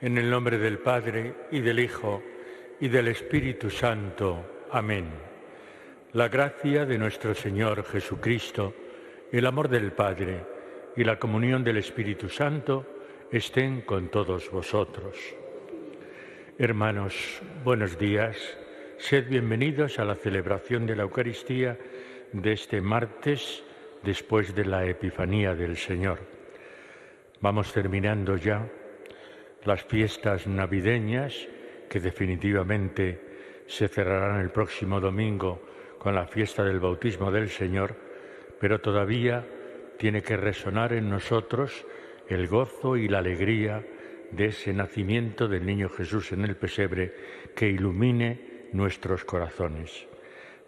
En el nombre del Padre, y del Hijo, y del Espíritu Santo. Amén. La gracia de nuestro Señor Jesucristo, el amor del Padre y la comunión del Espíritu Santo estén con todos vosotros. Hermanos, buenos días. Sed bienvenidos a la celebración de la Eucaristía de este martes después de la Epifanía del Señor. Vamos terminando ya las fiestas navideñas, que definitivamente se cerrarán el próximo domingo con la fiesta del bautismo del Señor, pero todavía tiene que resonar en nosotros el gozo y la alegría de ese nacimiento del niño Jesús en el pesebre que ilumine nuestros corazones.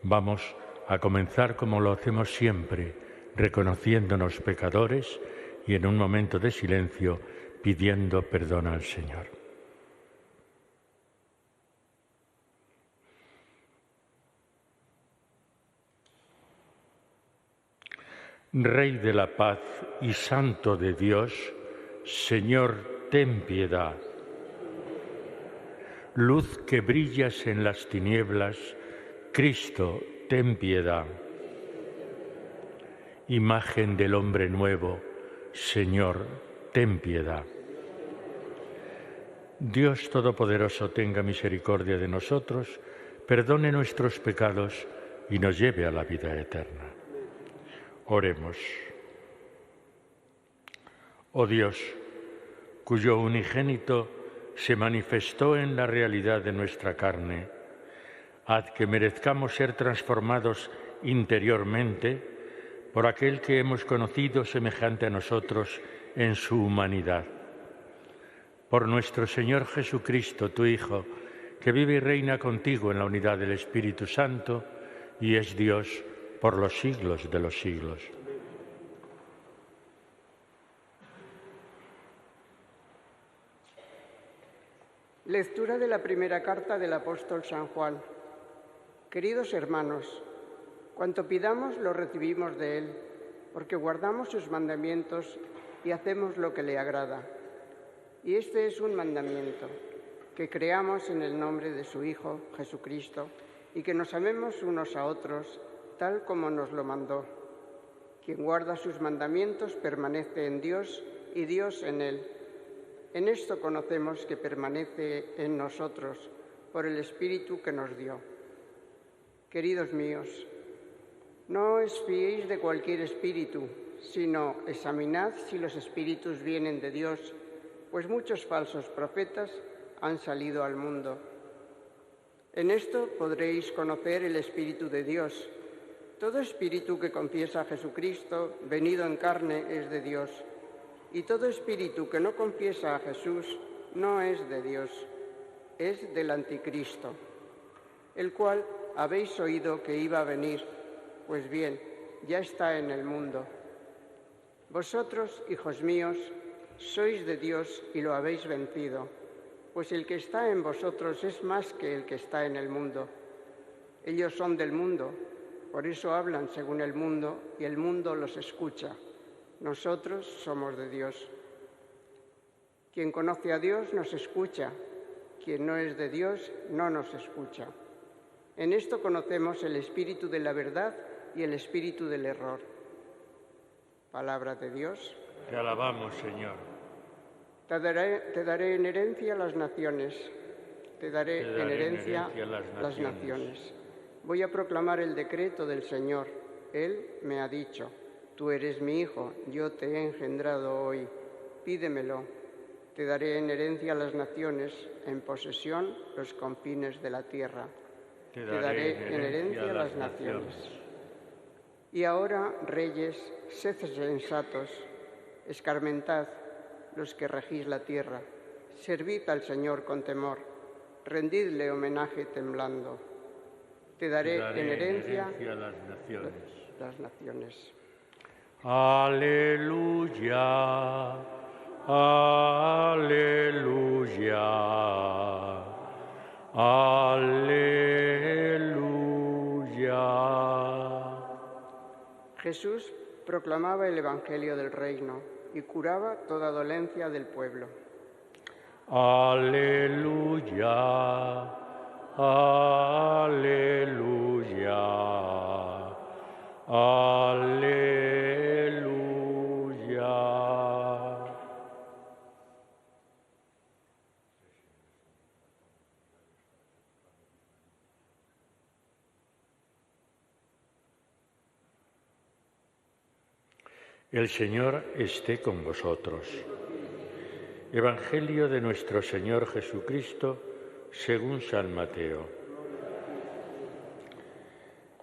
Vamos a comenzar como lo hacemos siempre, reconociéndonos pecadores y en un momento de silencio pidiendo perdón al Señor. Rey de la paz y Santo de Dios, Señor, ten piedad. Luz que brillas en las tinieblas, Cristo, ten piedad. Imagen del hombre nuevo, Señor, ten piedad. Dios Todopoderoso tenga misericordia de nosotros, perdone nuestros pecados y nos lleve a la vida eterna. Oremos. Oh Dios, cuyo unigénito se manifestó en la realidad de nuestra carne, haz que merezcamos ser transformados interiormente por aquel que hemos conocido semejante a nosotros en su humanidad. Por nuestro Señor Jesucristo, tu Hijo, que vive y reina contigo en la unidad del Espíritu Santo y es Dios por los siglos de los siglos. Lectura de la primera carta del apóstol San Juan. Queridos hermanos, cuanto pidamos lo recibimos de Él, porque guardamos sus mandamientos y hacemos lo que le agrada. Y este es un mandamiento, que creamos en el nombre de su Hijo, Jesucristo, y que nos amemos unos a otros, tal como nos lo mandó. Quien guarda sus mandamientos permanece en Dios y Dios en él. En esto conocemos que permanece en nosotros por el Espíritu que nos dio. Queridos míos, no os fiéis de cualquier espíritu, sino examinad si los espíritus vienen de Dios, pues muchos falsos profetas han salido al mundo. En esto podréis conocer el Espíritu de Dios. Todo espíritu que confiesa a Jesucristo, venido en carne, es de Dios. Y todo espíritu que no confiesa a Jesús no es de Dios, es del anticristo, el cual habéis oído que iba a venir. Pues bien, ya está en el mundo. Vosotros, hijos míos, sois de Dios y lo habéis vencido, pues el que está en vosotros es más que el que está en el mundo. Ellos son del mundo, por eso hablan según el mundo y el mundo los escucha. Nosotros somos de Dios. Quien conoce a Dios nos escucha, quien no es de Dios no nos escucha. En esto conocemos el espíritu de la verdad y el espíritu del error. Palabra de Dios. Te alabamos, Señor. Te daré en herencia las naciones. Te daré en herencia las naciones. Voy a proclamar el decreto del Señor. Él me ha dicho: tú eres mi hijo, yo te he engendrado hoy. Pídemelo. Te daré en herencia las naciones, en posesión los confines de la tierra. Te daré en herencia las naciones. Y ahora, reyes, sed sensatos, escarmentad los que regís la tierra, servid al Señor con temor, rendidle homenaje temblando. Te daré en herencia las naciones. Aleluya, aleluya, aleluya. Jesús proclamaba el Evangelio del Reino y curaba toda dolencia del pueblo. Aleluya, aleluya, aleluya. El Señor esté con vosotros. Evangelio de nuestro Señor Jesucristo según San Mateo.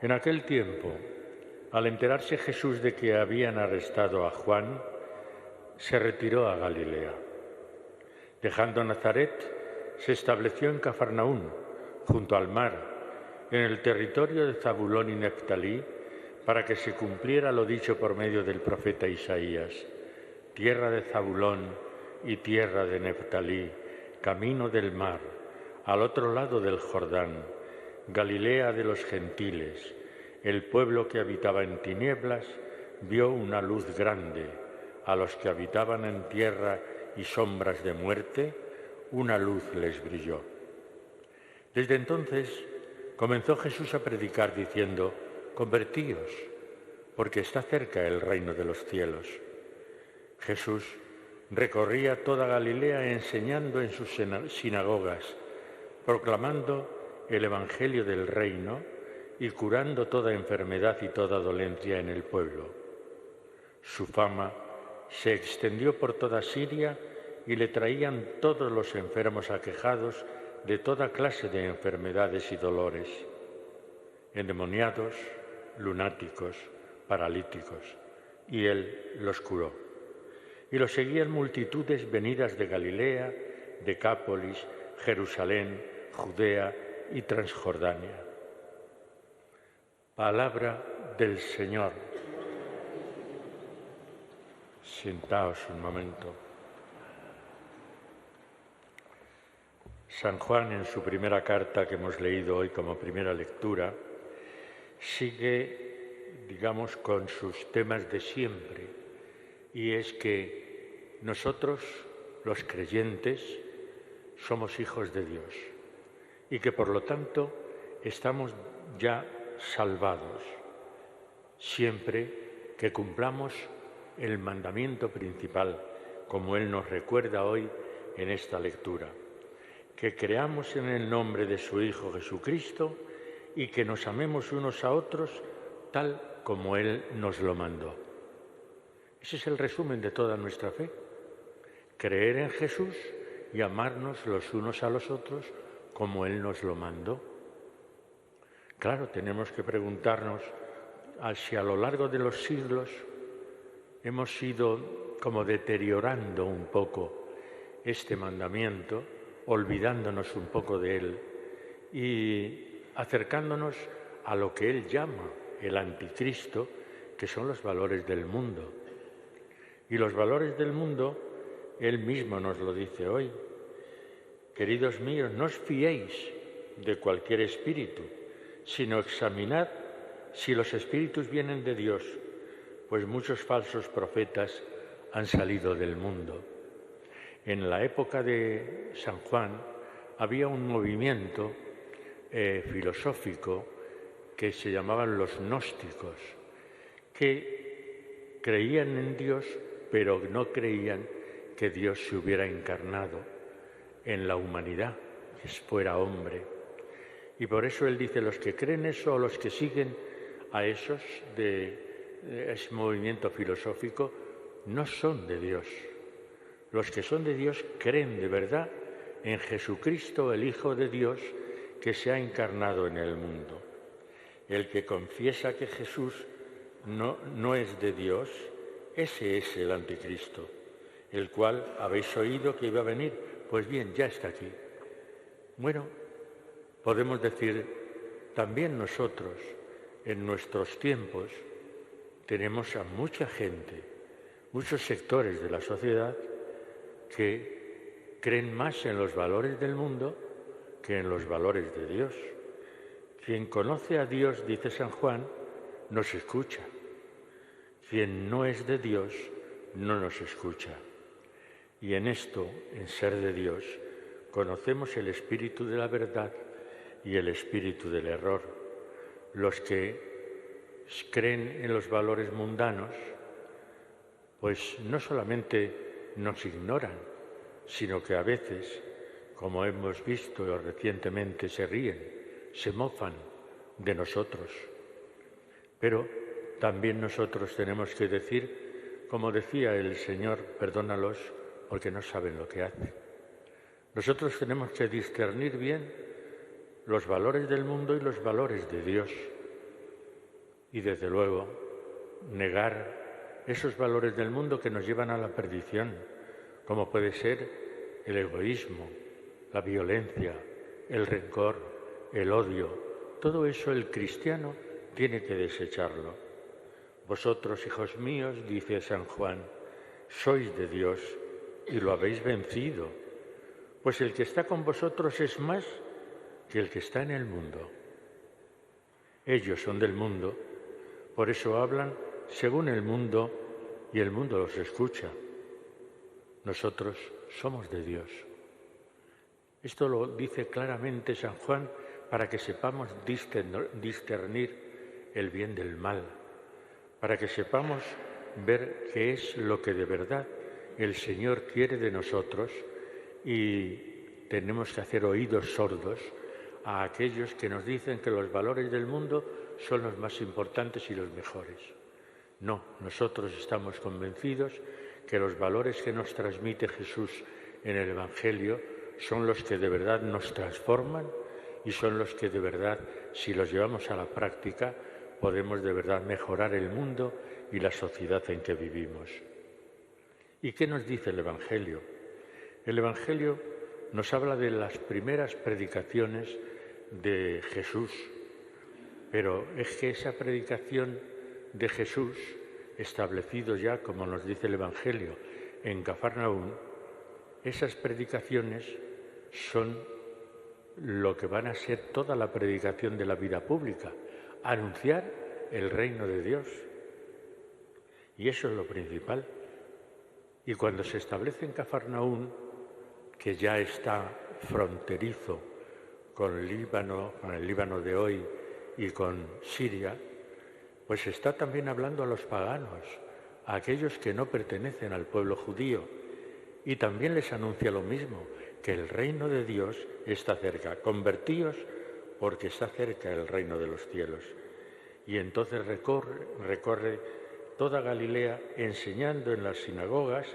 En aquel tiempo, al enterarse Jesús de que habían arrestado a Juan, se retiró a Galilea. Dejando Nazaret, se estableció en Cafarnaún, junto al mar, en el territorio de Zabulón y Neftalí, para que se cumpliera lo dicho por medio del profeta Isaías: tierra de Zabulón y tierra de Neftalí, camino del mar, al otro lado del Jordán, Galilea de los gentiles. El pueblo que habitaba en tinieblas vio una luz grande. A los que habitaban en tierra y sombras de muerte, una luz les brilló. Desde entonces comenzó Jesús a predicar diciendo: convertíos, porque está cerca el reino de los cielos. Jesús recorría toda Galilea enseñando en sus sinagogas, proclamando el Evangelio del reino y curando toda enfermedad y toda dolencia en el pueblo. Su fama se extendió por toda Siria y le traían todos los enfermos aquejados de toda clase de enfermedades y dolores, endemoniados, lunáticos, paralíticos, y él los curó. Y lo seguían multitudes venidas de Galilea, Decápolis, Jerusalén, Judea y Transjordania. Palabra del Señor. Sentaos un momento. San Juan, en su primera carta que hemos leído hoy como primera lectura, sigue, digamos, con sus temas de siempre. Y es que nosotros, los creyentes, somos hijos de Dios y que por lo tanto estamos ya salvados siempre que cumplamos el mandamiento principal, como Él nos recuerda hoy en esta lectura, que creamos en el nombre de su Hijo Jesucristo y que nos amemos unos a otros tal como Él nos lo mandó. Ese es el resumen de toda nuestra fe: creer en Jesús y amarnos los unos a los otros como Él nos lo mandó. Claro, tenemos que preguntarnos si a lo largo de los siglos hemos ido como deteriorando un poco este mandamiento, olvidándonos un poco de él y acercándonos a lo que Él llama el anticristo, que son los valores del mundo. Y los valores del mundo, Él mismo nos lo dice hoy: queridos míos, no os fiéis de cualquier espíritu, sino examinad si los espíritus vienen de Dios, pues muchos falsos profetas han salido del mundo. En la época de San Juan había un movimiento filosófico que se llamaban los gnósticos, que creían en Dios, pero no creían que Dios se hubiera encarnado en la humanidad, que fuera hombre. Y por eso él dice: los que creen eso, o los que siguen a esos de ese movimiento filosófico, no son de Dios. Los que son de Dios creen de verdad en Jesucristo, el Hijo de Dios, que se ha encarnado en el mundo. El que confiesa que Jesús no es de Dios, ese es el anticristo, el cual habéis oído que iba a venir. Pues bien, ya está aquí. Bueno, podemos decir, también nosotros, en nuestros tiempos, tenemos a mucha gente, muchos sectores de la sociedad que creen más en los valores del mundo que en los valores de Dios. Quien conoce a Dios, dice San Juan, nos escucha. Quien no es de Dios, no nos escucha. Y en esto, en ser de Dios, conocemos el espíritu de la verdad y el espíritu del error. Los que creen en los valores mundanos, pues no solamente nos ignoran, sino que a veces, como hemos visto recientemente, se ríen, se mofan de nosotros. Pero también nosotros tenemos que decir, como decía el Señor, perdónalos porque no saben lo que hacen. Nosotros tenemos que discernir bien los valores del mundo y los valores de Dios. Y desde luego, negar esos valores del mundo que nos llevan a la perdición, como puede ser el egoísmo, la violencia, el rencor, el odio. Todo eso el cristiano tiene que desecharlo. Vosotros, hijos míos, dice San Juan, sois de Dios y lo habéis vencido, pues el que está con vosotros es más que el que está en el mundo. Ellos son del mundo, por eso hablan según el mundo y el mundo los escucha. Nosotros somos de Dios. Esto lo dice claramente San Juan para que sepamos discernir el bien del mal, para que sepamos ver qué es lo que de verdad el Señor quiere de nosotros y tenemos que hacer oídos sordos a aquellos que nos dicen que los valores del mundo son los más importantes y los mejores. No, nosotros estamos convencidos que los valores que nos transmite Jesús en el Evangelio son los que de verdad nos transforman y son los que de verdad, si los llevamos a la práctica, podemos de verdad mejorar el mundo y la sociedad en que vivimos. ¿Y qué nos dice el Evangelio? El Evangelio nos habla de las primeras predicaciones de Jesús, pero es que esa predicación de Jesús, establecido ya, como nos dice el Evangelio, en Cafarnaúm, esas predicaciones son lo que van a ser toda la predicación de la vida pública, anunciar el reino de Dios. Y eso es lo principal. Y cuando se establece en Cafarnaúm, que ya está fronterizo con el Líbano de hoy y con Siria, pues está también hablando a los paganos, a aquellos que no pertenecen al pueblo judío, y también les anuncia lo mismo, que el reino de Dios está cerca. Convertíos porque está cerca el reino de los cielos. Y entonces recorre toda Galilea enseñando en las sinagogas,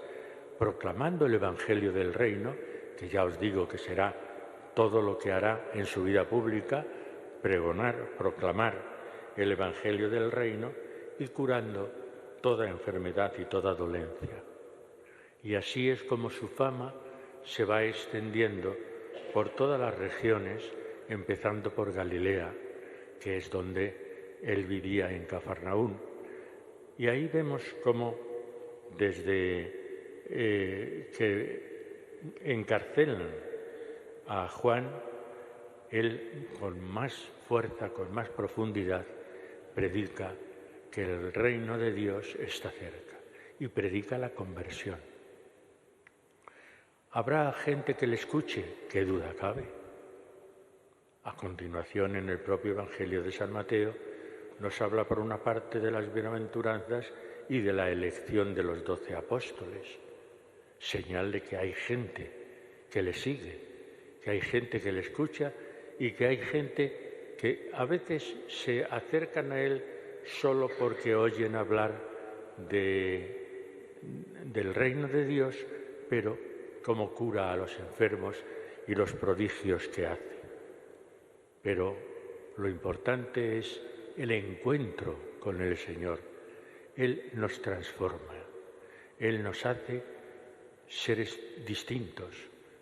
proclamando el Evangelio del reino, que ya os digo que será todo lo que hará en su vida pública, pregonar, proclamar el Evangelio del reino y curando toda enfermedad y toda dolencia. Y así es como su fama se va extendiendo por todas las regiones, empezando por Galilea, que es donde él vivía en Cafarnaúm. Y ahí vemos cómo desde que encarcelan a Juan, él con más fuerza, con más profundidad, predica que el reino de Dios está cerca y predica la conversión. ¿Habrá gente que le escuche? ¿Qué duda cabe? A continuación, en el propio Evangelio de San Mateo, nos habla por una parte de las bienaventuranzas y de la elección de los 12 apóstoles, señal de que hay gente que le sigue, que hay gente que le escucha y que hay gente que a veces se acercan a él solo porque oyen hablar del reino de Dios, pero cómo cura a los enfermos y los prodigios que hace. Pero lo importante es el encuentro con el Señor. Él nos transforma, Él nos hace seres distintos,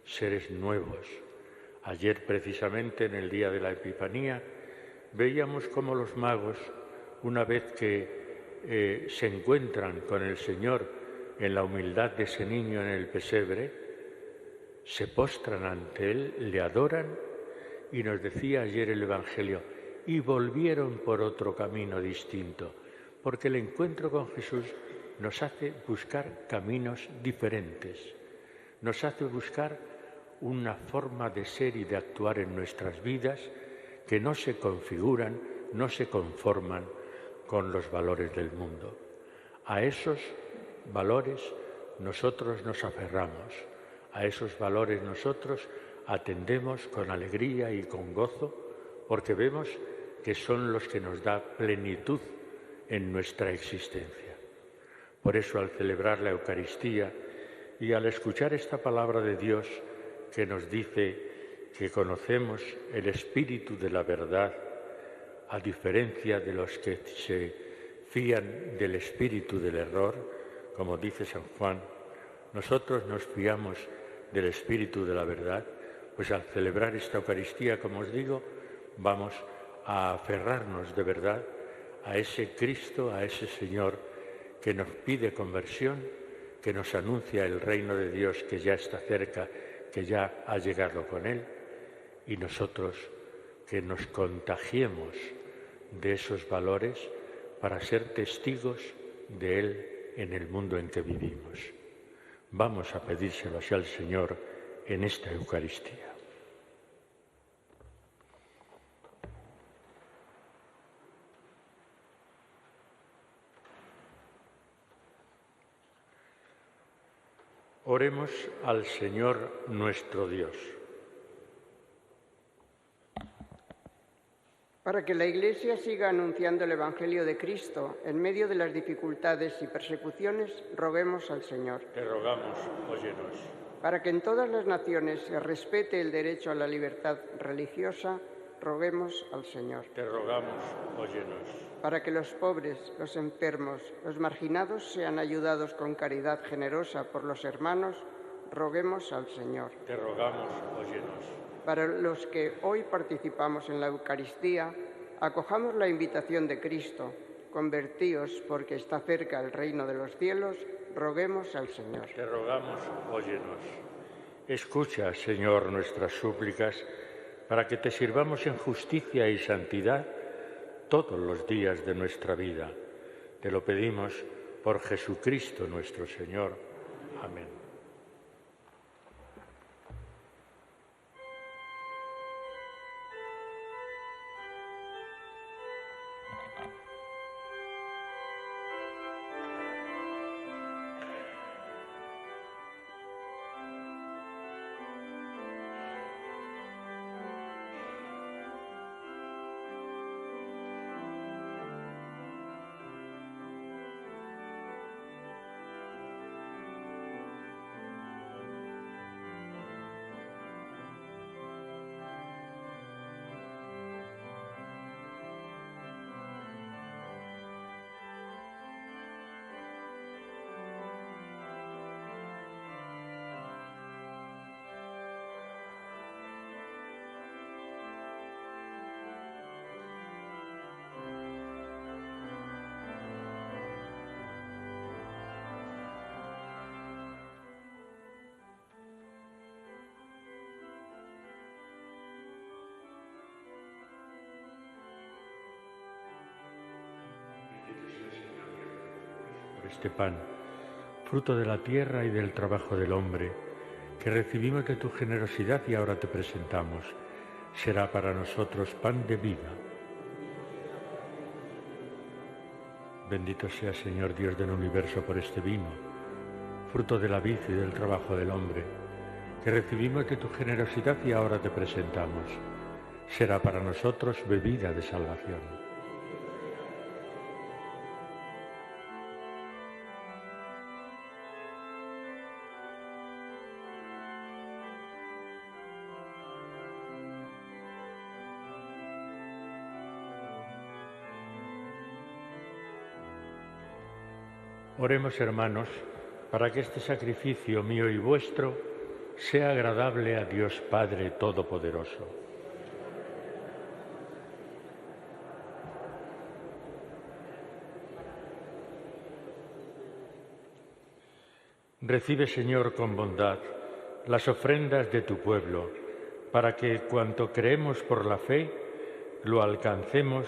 seres nuevos. Ayer, precisamente, en el día de la Epifanía, veíamos cómo los magos, una vez que se encuentran con el Señor en la humildad de ese niño en el pesebre, se postran ante Él, le adoran, y nos decía ayer el Evangelio, y volvieron por otro camino distinto, porque el encuentro con Jesús nos hace buscar caminos diferentes, nos hace buscar una forma de ser y de actuar en nuestras vidas que no se configuran, no se conforman con los valores del mundo. A esos valores nosotros nos aferramos, a esos valores nosotros atendemos con alegría y con gozo, porque vemos que son los que nos da plenitud en nuestra existencia. Por eso, al celebrar la Eucaristía y al escuchar esta palabra de Dios que nos dice que conocemos el espíritu de la verdad, a diferencia de los que se fían del espíritu del error, como dice San Juan, nosotros nos fiamos del espíritu de la verdad, pues al celebrar esta Eucaristía, como os digo, vamos a aferrarnos de verdad a ese Cristo, a ese Señor que nos pide conversión, que nos anuncia el reino de Dios que ya está cerca, que ya ha llegado con Él, y nosotros que nos contagiemos de esos valores para ser testigos de Él en el mundo en que vivimos. Vamos a pedírselo así al Señor en esta Eucaristía. Oremos al Señor nuestro Dios. Para que la Iglesia siga anunciando el Evangelio de Cristo en medio de las dificultades y persecuciones, roguemos al Señor. Te rogamos, óyenos. Para que en todas las naciones se respete el derecho a la libertad religiosa, roguemos al Señor. Te rogamos, óyenos. Para que los pobres, los enfermos, los marginados sean ayudados con caridad generosa por los hermanos, roguemos al Señor. Te rogamos, óyenos. Para los que hoy participamos en la Eucaristía, acojamos la invitación de Cristo, convertíos porque está cerca el reino de los cielos, roguemos al Señor. Te rogamos, óyenos. Escucha, Señor, nuestras súplicas, para que te sirvamos en justicia y santidad todos los días de nuestra vida. Te lo pedimos por Jesucristo nuestro Señor. Amén. Este pan, fruto de la tierra y del trabajo del hombre, que recibimos de tu generosidad y ahora te presentamos, será para nosotros pan de vida. Bendito sea, Señor Dios del universo, por este vino, fruto de la vid y del trabajo del hombre, que recibimos de tu generosidad y ahora te presentamos, será para nosotros bebida de salvación. Oremos, hermanos, para que este sacrificio mío y vuestro sea agradable a Dios Padre Todopoderoso. Recibe, Señor, con bondad las ofrendas de tu pueblo, para que cuanto creemos por la fe, lo alcancemos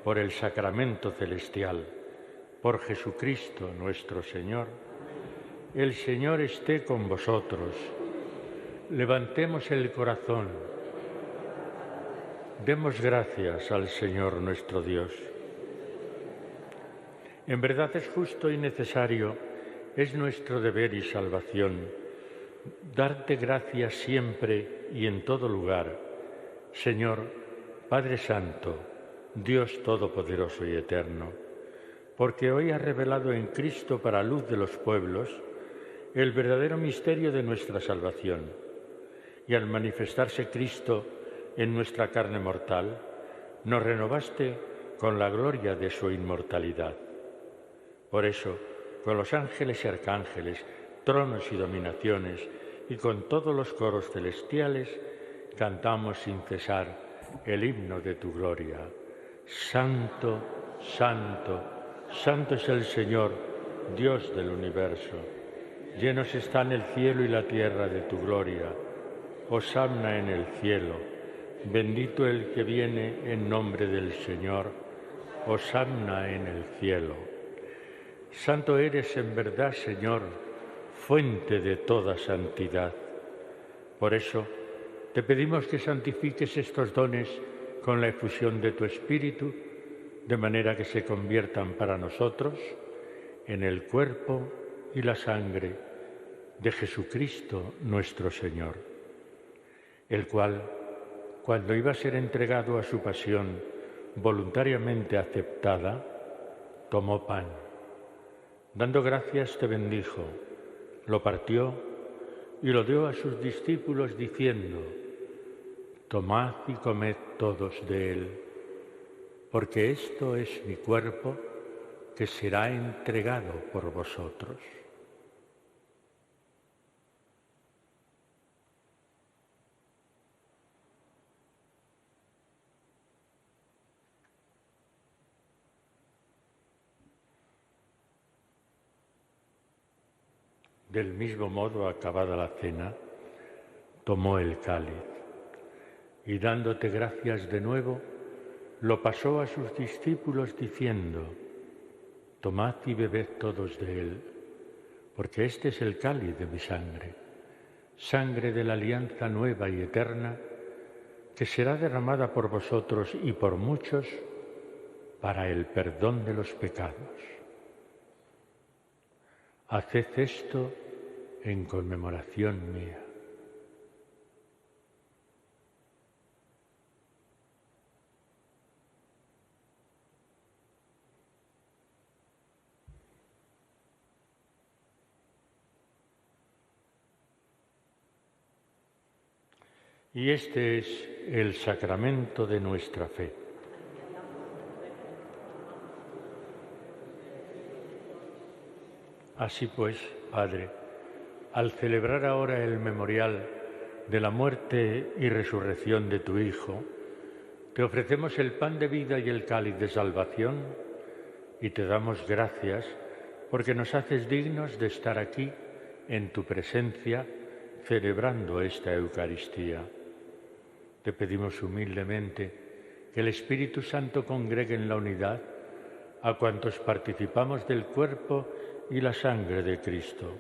por el sacramento celestial. Por Jesucristo nuestro Señor. El Señor esté con vosotros Levantemos el corazón. Demos gracias al Señor nuestro Dios. En verdad es justo y necesario, es nuestro deber y salvación, darte gracias siempre y en todo lugar, Señor, Padre Santo, Dios Todopoderoso y Eterno, porque hoy has revelado en Cristo para luz de los pueblos el verdadero misterio de nuestra salvación, y al manifestarse Cristo en nuestra carne mortal, nos renovaste con la gloria de su inmortalidad. Por eso, con los ángeles y arcángeles, tronos y dominaciones, y con todos los coros celestiales, cantamos sin cesar el himno de tu gloria. Santo, santo, santo es el Señor, Dios del universo. Llenos están el cielo y la tierra de tu gloria. Hosanna en el cielo. Bendito el que viene en nombre del Señor. Hosanna en el cielo. Santo eres en verdad, Señor, fuente de toda santidad. Por eso, te pedimos que santifiques estos dones con la efusión de tu Espíritu, de manera que se conviertan para nosotros en el cuerpo y la sangre de Jesucristo nuestro Señor, el cual, cuando iba a ser entregado a su pasión voluntariamente aceptada, tomó pan. Dando gracias te bendijo, lo partió y lo dio a sus discípulos diciendo: tomad y comed todos de él, porque esto es mi cuerpo que será entregado por vosotros. Del mismo modo, acabada la cena, tomó el cáliz y, dándote gracias de nuevo, lo pasó a sus discípulos diciendo: tomad y bebed todos de él, porque este es el cáliz de mi sangre, sangre de la alianza nueva y eterna, que será derramada por vosotros y por muchos para el perdón de los pecados. Haced esto en conmemoración mía. Y este es el sacramento de nuestra fe. Así pues, Padre, al celebrar ahora el memorial de la muerte y resurrección de tu Hijo, te ofrecemos el pan de vida y el cáliz de salvación y te damos gracias porque nos haces dignos de estar aquí en tu presencia celebrando esta Eucaristía. Te pedimos humildemente que el Espíritu Santo congregue en la unidad a cuantos participamos del cuerpo y la sangre de Cristo.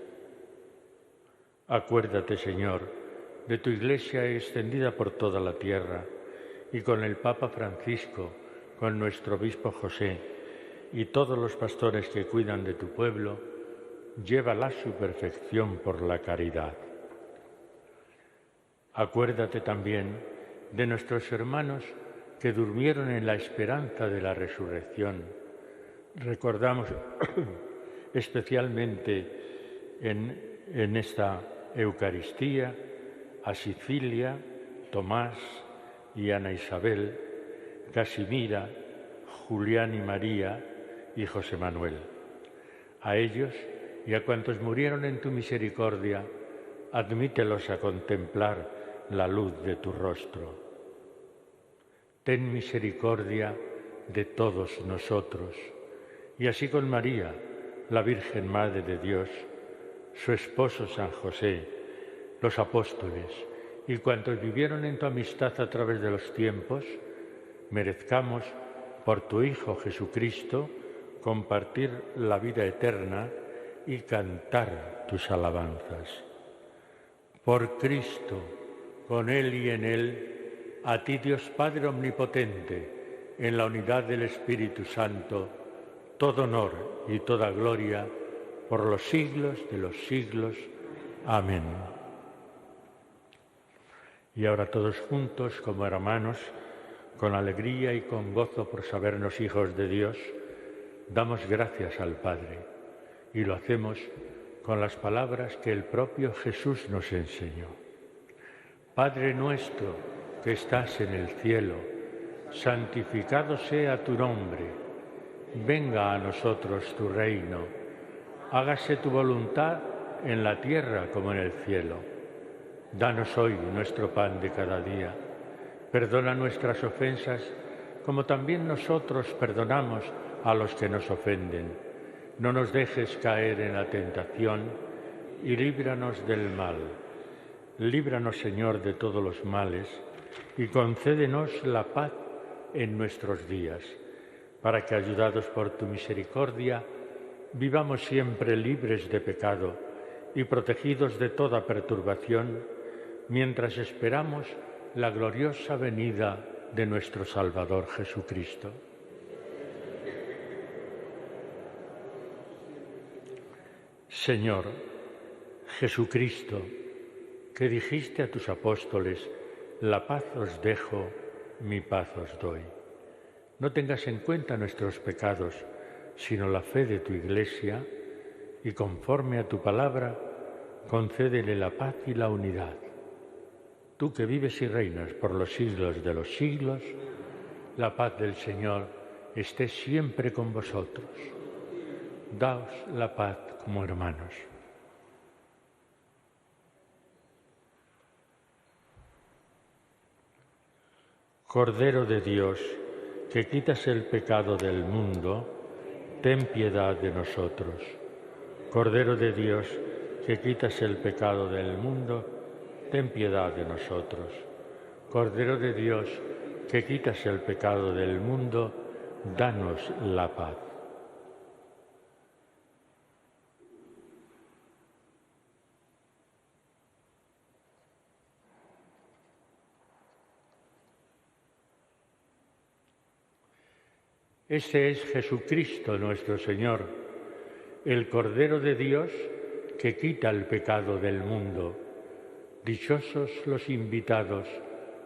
Acuérdate, Señor, de tu Iglesia extendida por toda la tierra y con el Papa Francisco, con nuestro Obispo José y todos los pastores que cuidan de tu pueblo, llévala a su perfección por la caridad. Acuérdate también de nuestros hermanos que durmieron en la esperanza de la resurrección. Recordamos especialmente en esta Eucaristía a Sicilia, Tomás y Ana Isabel, Casimira, Julián y María y José Manuel. A ellos y a cuantos murieron en tu misericordia, admítelos a contemplar la luz de tu rostro. Ten misericordia de todos nosotros, y así con María, la Virgen Madre de Dios, su esposo San José, los apóstoles y cuantos vivieron en tu amistad a través de los tiempos, merezcamos, por tu Hijo Jesucristo, compartir la vida eterna y cantar tus alabanzas. Por Cristo, con Él y en Él, a ti Dios Padre Omnipotente, en la unidad del Espíritu Santo, todo honor y toda gloria por los siglos de los siglos. Amén. Y ahora todos juntos, como hermanos, con alegría y con gozo por sabernos hijos de Dios, damos gracias al Padre y lo hacemos con las palabras que el propio Jesús nos enseñó. Padre nuestro que estás en el cielo, santificado sea tu nombre, venga a nosotros tu reino, hágase tu voluntad en la tierra como en el cielo. Danos hoy nuestro pan de cada día, perdona nuestras ofensas como también nosotros perdonamos a los que nos ofenden. No nos dejes caer en la tentación y líbranos del mal. Líbranos, Señor, de todos los males y concédenos la paz en nuestros días, para que, ayudados por tu misericordia, vivamos siempre libres de pecado y protegidos de toda perturbación, mientras esperamos la gloriosa venida de nuestro Salvador Jesucristo. Señor Jesucristo, que dijiste a tus apóstoles, la paz os dejo, mi paz os doy. No tengas en cuenta nuestros pecados, sino la fe de tu Iglesia, y conforme a tu palabra, concédele la paz y la unidad. Tú que vives y reinas por los siglos de los siglos, la paz del Señor esté siempre con vosotros. Daos la paz como hermanos. Cordero de Dios, que quitas el pecado del mundo, ten piedad de nosotros. Cordero de Dios, que quitas el pecado del mundo, ten piedad de nosotros. Cordero de Dios, que quitas el pecado del mundo, danos la paz. Este es Jesucristo nuestro Señor, el Cordero de Dios que quita el pecado del mundo. Dichosos los invitados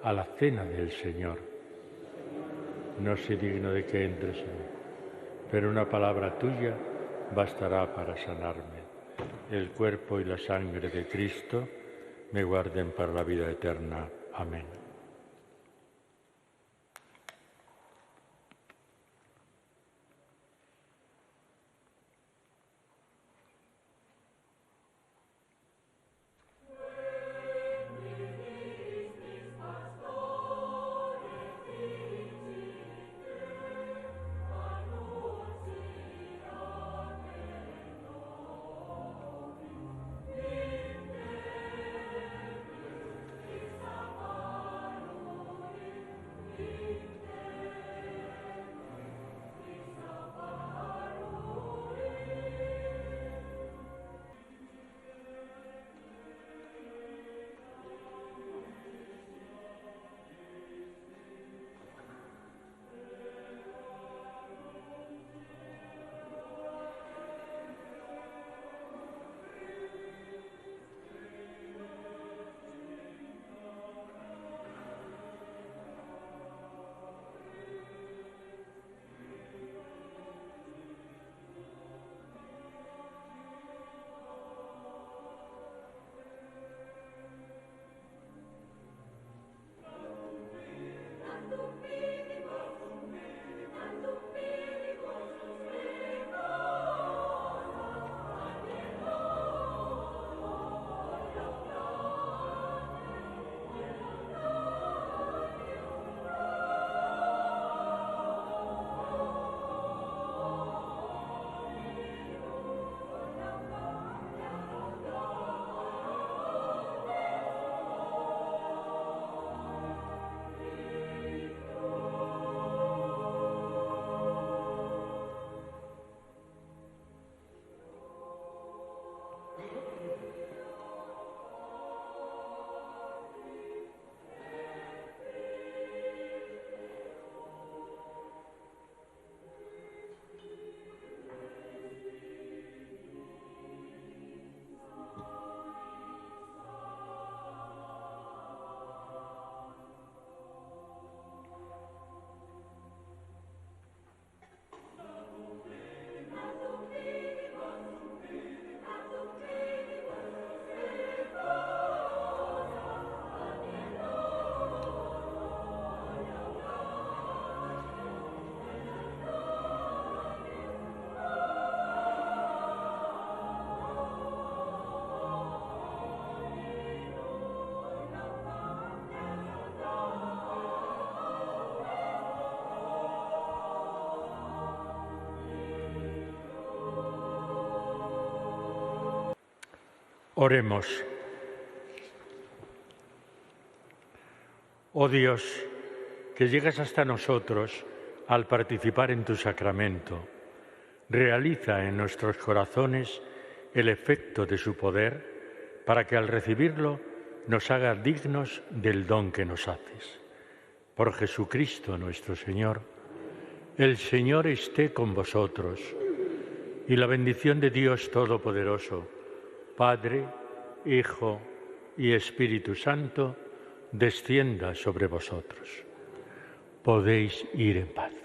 a la cena del Señor. No soy digno de que entres en mí, pero una palabra tuya bastará para sanarme. El cuerpo y la sangre de Cristo me guarden para la vida eterna. Amén. Oremos. Oh Dios, que llegas hasta nosotros al participar en tu sacramento, realiza en nuestros corazones el efecto de su poder para que al recibirlo nos haga dignos del don que nos haces. Por Jesucristo nuestro Señor. El Señor esté con vosotros y la bendición de Dios Todopoderoso, Padre, Hijo y Espíritu Santo, descienda sobre vosotros. Podéis ir en paz.